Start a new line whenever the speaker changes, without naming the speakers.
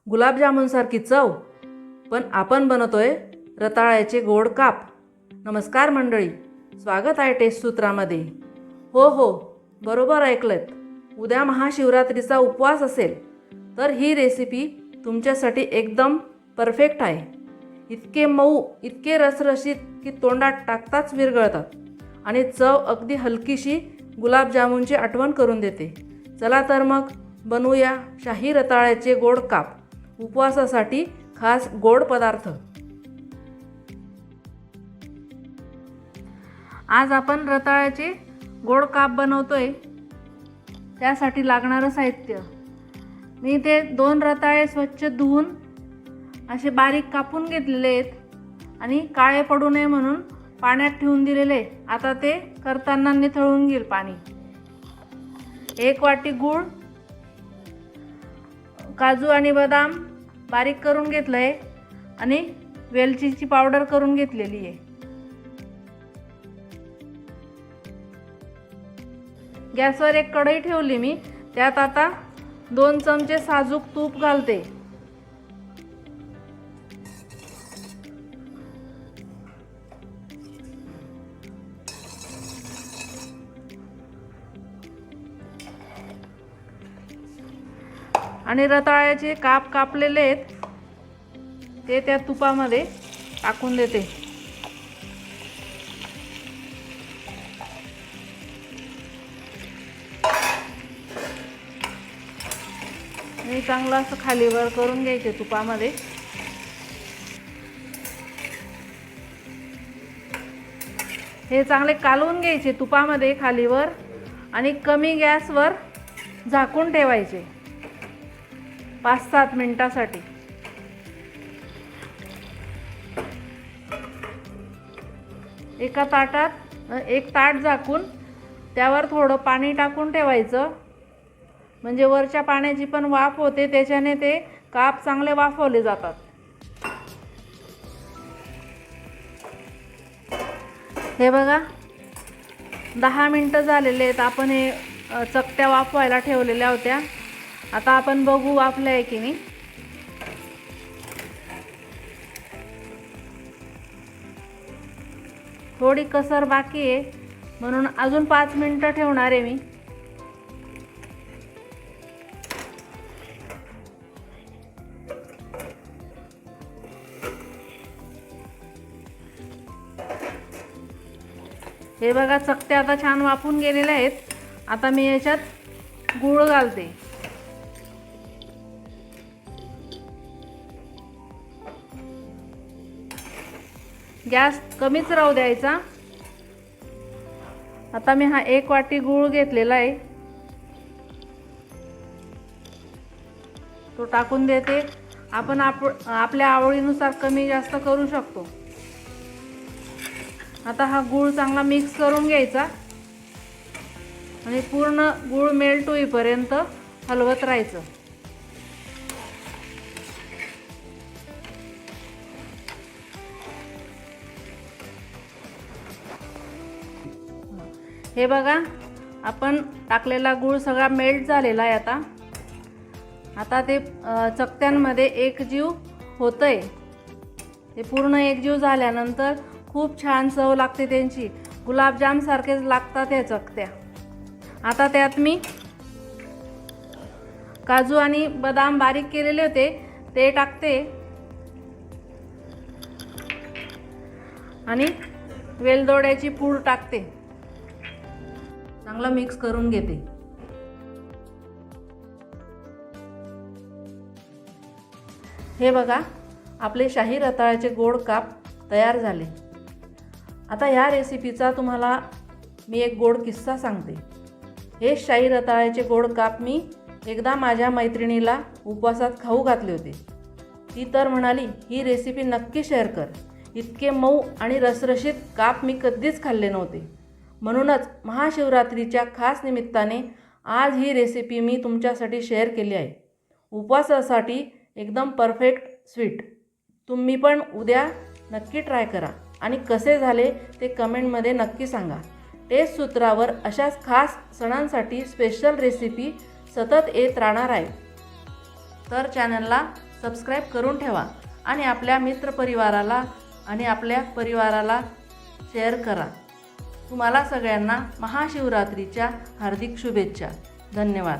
गुलाबजामुनसारखी चव, पण आपण बनवतोय रताळ्याचे गोड काप। नमस्कार मंडळी, स्वागत आहे टेस्ट सूत्रामध्ये। हो, बरोबर ऐकलत। उद्या महाशिवरात्रीचा उपवास असेल तर ही रेसिपी तुमच्यासाठी एकदम परफेक्ट आहे। इतके मऊ, इतके रसरशीत की तोंडात टाकताच विरघळतात आणि चव अगदी हलकीशी गुलाबजामुनची आठवण करून देते। चला तर मग बनवूया शाही रताळ्याचे गोड काप, उपवासासाठी खास गोड पदार्थ। आज आपण रताळ्याचे गोड काप बनवतोय। त्यासाठी लागणारं साहित्य, मी ते 2 रताळे स्वच्छ धुवून असे बारीक कापून घेतलेले आहेत आणि काळे पडू नये म्हणून पाण्यात ठेवून दिलेले। आता ते करताना निथळून घेईल पाणी। 1 वाटी गूळ, काजू आणि बदाम बारीक करून घेतलंय आणि वेलचीची पावडर करून घेतलेली आहे। गॅसवर एक कढई ठेवली मी, त्यात आता 2 चमचे साजूक तूप घालते। आणि रताळ्याचे काप कापलेले आहेत ते त्या तुपामध्ये टाकून देते। आणि चांगलं असं खालीवर करून घ्यायचे तुपामध्ये। हे चांगले कालवून घ्यायचे तुपामध्ये खालीवर आणि कमी गॅसवर झाकून ठेवायचे 5-7 मिनिटासाठी। एका ताटात एक ताट झाकून त्यावर थोडं पाणी टाकून ठेवायचं, म्हणजे वरच्या पाण्याची पण वाफ होते, त्याच्याने ते काप चांगले वाफवले जातात। हे बघा 10 मिनिटं झालेले आहेत। आपण हे चकत्या वाफवायला ठेवलेल्या होत्या। आता आपण बघू वाफले आहे की नाही। थोडी कसर बाकी आहे म्हणून अजून 5 मिनिटं ठेवणार आहे मी। हे बघा चकत्या आता छान वाफून गेलेल्या आहेत। आता मी याच्यात गूळ घालते। गॅस कमीच राहू द्यायचा। आता मी हा 1 वाटी गूळ घेतलेला आहे, तो टाकून देते। आपण आपल्या आवडीनुसार कमी जास्त करू शकतो। आता हा गूळ चांगला मिक्स करून घ्यायचा आणि पूर्ण गूळ मेल्ट होईपर्यंत हलवत राहायचं। हे बघा आपण टाकलेला गूळ सगळा मेल्ट झालेला आहे। आता ते चकत्यांमध्ये एकजीव होतंय। ते पूर्ण एकजीव झाल्यानंतर खूप छान चव लागते त्यांची, गुलाबजाम सारखेच लागतात या चकत्या। आता त्यात मी काजू आणि बदाम बारीक केलेले होते ते टाकते आणि वेलदोड्याची पूड टाकते। चांगला मिक्स करून घेते। हे बघा आपले शाही रताळ्याचे गोड काप तयार झाले। आता ह्या रेसिपीचा तुम्हाला मी एक गोड किस्सा सांगते। हे शाही रताळ्याचे गोड काप मी एकदा माझ्या मैत्रिणीला उपवासात खाऊ घातले होते। ती तर म्हणाली, ही रेसिपी नक्की शेअर कर। इतके मऊ आणि रसरशीत काप मी कधीच खाल्ले नव्हते। म्हणूनच महाशिवरात्रीच्या खास निमित्ताने आज ही रेसिपी मी तुमच्यासाठी शेअर केली आहे। उपवासासाठी एकदम परफेक्ट स्वीट। तुम्ही पण उद्या नक्की ट्राय करा आणि कसे झाले ते कमेंटमध्ये नक्की सांगा। टेस्ट सूत्रावर अशाच खास सणांसाठी स्पेशल रेसिपी सतत येत राहणार आहे, तर चॅनलला सबस्क्राईब करून ठेवा आणि आपल्या मित्रपरिवाराला आणि आपल्या परिवाराला शेअर करा. तुम्हाला सगळ्यांना महाशिवरात्रीच्या हार्दिक शुभेच्छा. धन्यवाद.